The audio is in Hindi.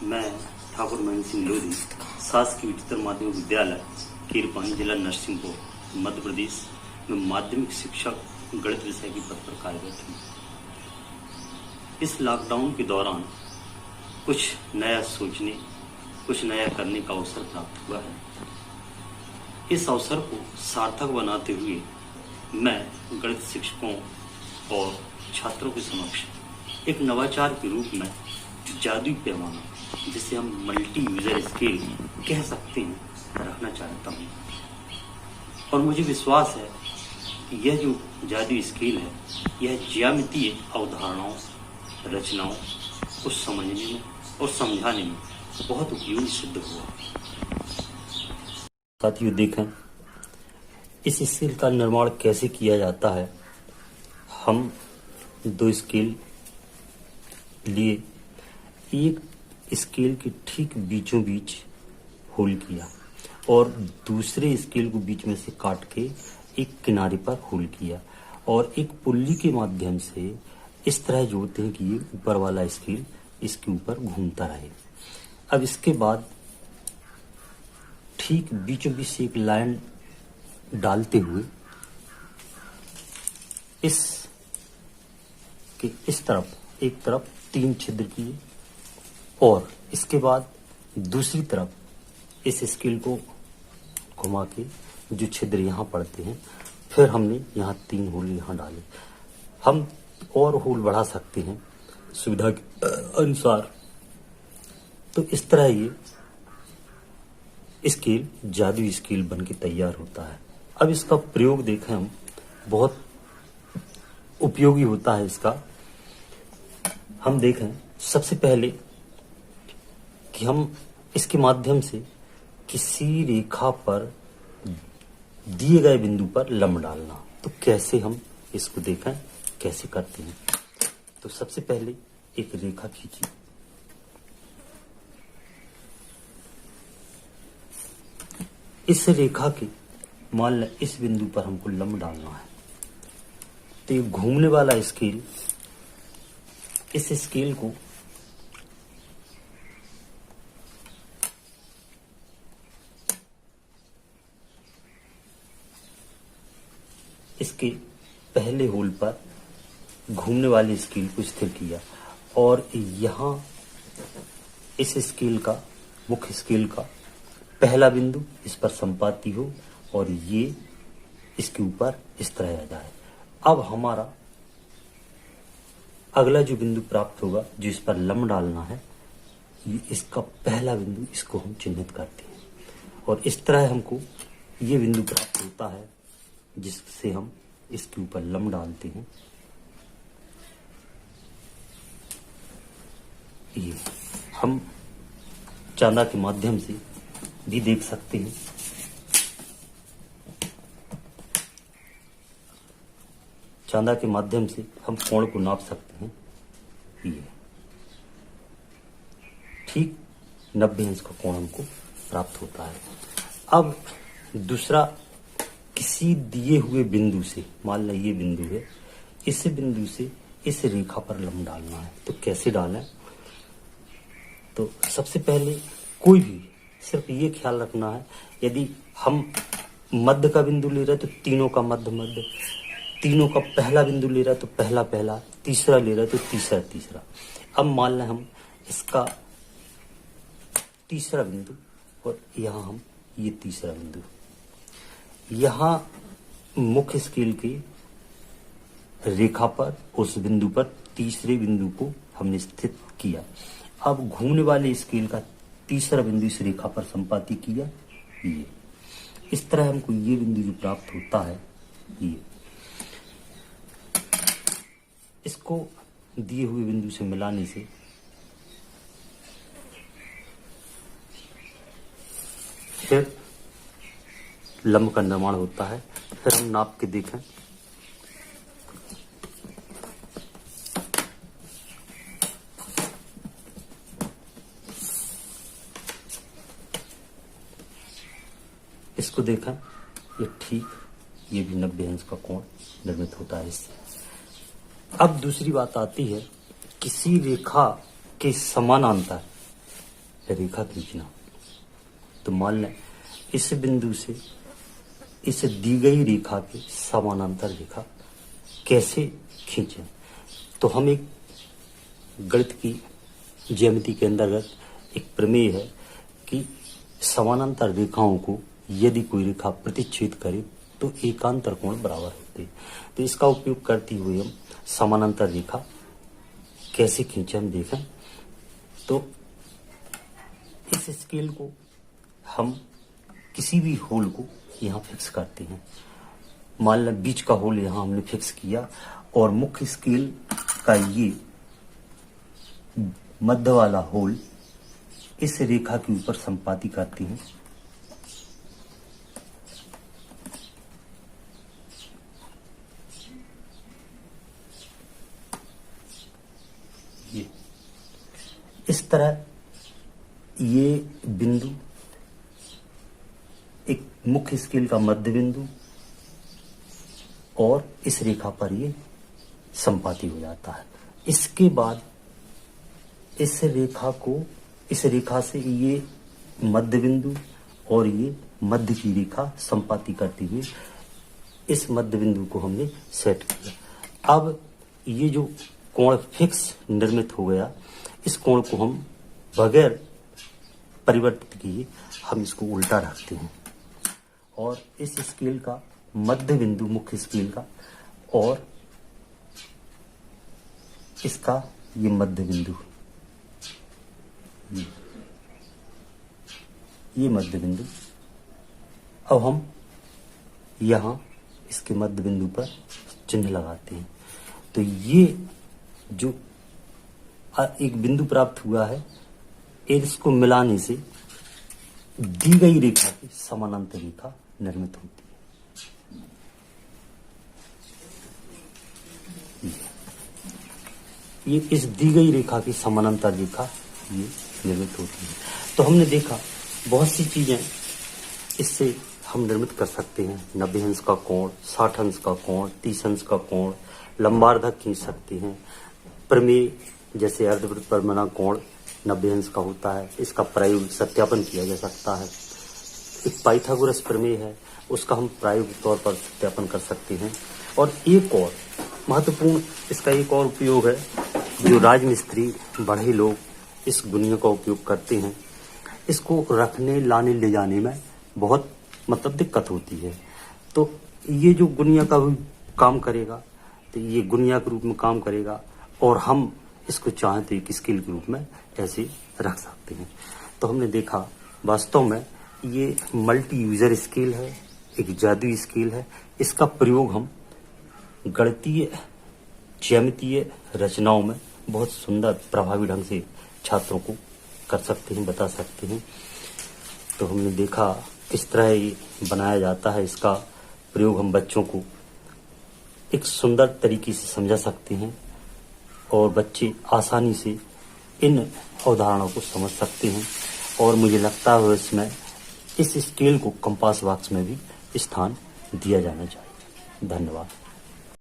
मैं ठाकुर महेंद्र सिंह लोधी, शासकीय उच्चतर माध्यमिक विद्यालय कीरपानी, जिला नरसिंहपुर, मध्य प्रदेश में माध्यमिक शिक्षक गणित विषय के पद पर कार्यरत हूँ। इस लॉकडाउन के दौरान कुछ नया सोचने, कुछ नया करने का अवसर प्राप्त हुआ है। इस अवसर को सार्थक बनाते हुए मैं गणित शिक्षकों और छात्रों के समक्ष एक नवाचार के रूप में जादुई पैमाना, जिसे हम मल्टी यूजर स्केल कह सकते हैं, रखना चाहता हूँ। और मुझे विश्वास है कि यह जो जादुई स्केल है, यह ज्यामितीय अवधारणाओं, रचनाओं को समझने में और समझाने में बहुत उपयोगी सिद्ध हुआ। साथियों, देखें इस स्केल का निर्माण कैसे किया जाता है। हम दो स्केल लिए, एक स्केल के ठीक बीचों बीच होल किया और दूसरे स्केल को बीच में से काट के एक किनारे पर होल किया और एक पुल्ली के माध्यम से इस तरह जोड़ते हैं कि ये ऊपर वाला स्केल इसके ऊपर घूमता रहे। अब इसके बाद ठीक बीचों बीच से एक लाइन डालते हुए इस तरफ एक तरफ 3 छिद्र किए और इसके बाद दूसरी तरफ इस स्केल को घुमा के जो छिद्र यहाँ पड़ते हैं, फिर हमने यहाँ 3 होल यहाँ डाले। हम और होल बढ़ा सकते हैं सुविधा के अनुसार। तो इस तरह ये स्केल जादुई स्केल बन के तैयार होता है। अब इसका प्रयोग देखें हम, बहुत उपयोगी होता है इसका। हम देखें सबसे पहले कि हम इसके माध्यम से किसी रेखा पर दिए गए बिंदु पर लंब डालना, तो कैसे हम इसको देखें कैसे करते हैं। तो सबसे पहले एक रेखा खींचिए, इस रेखा के मान लें इस बिंदु पर हमको लंब डालना है। तो ये घूमने वाला स्केल इस स्केल को इसके पहले होल पर घूमने वाले स्केल को स्थिर किया और यहाँ इस स्केल का, मुख्य स्केल का पहला बिंदु इस पर संपाती हो और ये इसके ऊपर इस तरह आ जाए। अब हमारा अगला जो बिंदु प्राप्त होगा, जो इस पर लंब डालना है, ये इसका पहला बिंदु, इसको हम चिन्हित करते हैं और इस तरह हमको ये बिंदु प्राप्त होता है जिससे हम इसके ऊपर लंब डालते हैं। ये हम चांदा के माध्यम से भी देख सकते हैं। चांदा के माध्यम से हम कोण को नाप सकते हैं। ये ठीक 90 अंश का कोण हमको प्राप्त होता है। अब दूसरा, किसी दिए हुए बिंदु से, मान लें ये बिंदु है, इस बिंदु से इस रेखा पर लंब डालना है। तो कैसे डालें? तो सबसे पहले कोई भी, सिर्फ ये ख्याल रखना है, यदि हम मध्य का बिंदु ले रहे हैं तो तीनों का मध्य, तीनों का पहला बिंदु ले रहा है तो पहला, तीसरा ले रहा है तो तीसरा। अब मान लें हम इसका तीसरा बिंदु और यहाँ हम ये तीसरा बिंदु, यहाँ मुख्य स्केल के रेखा पर, उस बिंदु पर तीसरे बिंदु को हमने स्थित किया। अब घूमने वाले स्केल का तीसरा बिंदु इस रेखा पर संपाती किया। ये इस तरह हमको ये बिंदु जो प्राप्त होता है, ये इसको दिए हुए बिंदु से मिलाने से फिर लंब का निर्माण होता है। फिर हम नाप के देखें। इसको देखा, ये ठीक, ये भी 90 अंश का कोण निर्मित होता है इससे। अब दूसरी बात आती है, किसी रेखा के समानांतर रेखा खींचना। तो मान लें इस बिंदु से इस दी गई रेखा के समानांतर रेखा कैसे खींचें। तो हम एक गणित की ज्यामिति के अंतर्गत एक प्रमेय है कि समानांतर रेखाओं को यदि कोई रेखा प्रतिच्छेद करे तो एकांतर कोण बराबर होते हैं। तो इसका उपयोग करते हुए हम समानांतर रेखा कैसे खींचे हम देखें। तो इस स्केल को हम किसी भी होल को यहाँ फिक्स करते हैं। मान लें बीच का होल यहाँ हमने फिक्स किया और मुख्य स्केल का ये मध्य वाला होल इस रेखा के ऊपर संपाती करते हैं। ये इस तरह ये बिंदु एक मुख्य स्केल का मध्य बिंदु और इस रेखा पर ये संपाती हो जाता है। इसके बाद इस रेखा से ये मध्य बिंदु और ये मध्य की रेखा संपाती करती हुई इस मध्य बिंदु को हमने सेट किया। अब ये जो कोण फिक्स निर्मित हो गया, इस कोण को हम बगैर परिवर्तित किए हम इसको उल्टा रखते हैं और इस स्केल का मध्य बिंदु मुख्य स्केल का और इसका ये मध्य बिंदु, ये मध्य बिंदु, अब हम यहाँ इसके मध्य बिंदु पर चिन्ह लगाते हैं। तो ये जो एक बिंदु प्राप्त हुआ है, इसको मिलाने से दी गई रेखा की समानांतर रेखा निर्मित होती है। ये इस दी गई रेखा की समानांतर रेखा ये निर्मित होती है। तो हमने देखा बहुत सी चीजें इससे हम निर्मित कर सकते हैं। 90 अंश का कोण, 60 अंश का कोण, 30 अंश का कोण, लंबार्धक खींच सकते हैं। प्रमेय जैसे अर्धवृत्त पर बना कोण 90 अंश का होता है, इसका प्रायोगिक सत्यापन किया जा सकता है। एक पाइथागोरस प्रमेय है, उसका हम प्रायोगिक तौर पर सत्यापन कर सकते हैं। और एक और महत्वपूर्ण इसका एक और उपयोग है, जो राजमिस्त्री बड़े लोग इस गुनिया का उपयोग करते हैं। इसको रखने लाने ले जाने में बहुत दिक्कत होती है। तो ये जो गुनिया का भी काम करेगा, तो ये गुनिया के रूप में काम करेगा और हम इसको चाहें तो एक स्केल के रूप में ऐसे रख सकते हैं। तो हमने देखा वास्तव में ये मल्टी यूजर स्केल है, एक जादुई स्केल है। इसका प्रयोग हम गणितीय ज्यामितीय रचनाओं में बहुत सुंदर प्रभावी ढंग से छात्रों को कर सकते हैं, बता सकते हैं। तो हमने देखा किस तरह ये बनाया जाता है। इसका प्रयोग हम बच्चों को एक सुंदर तरीके से समझा सकते हैं और बच्चे आसानी से इन अवधारणाओं को समझ सकते हैं। और मुझे लगता है इसमें इस स्केल को कंपास बॉक्स में भी स्थान दिया जाना चाहिए। धन्यवाद।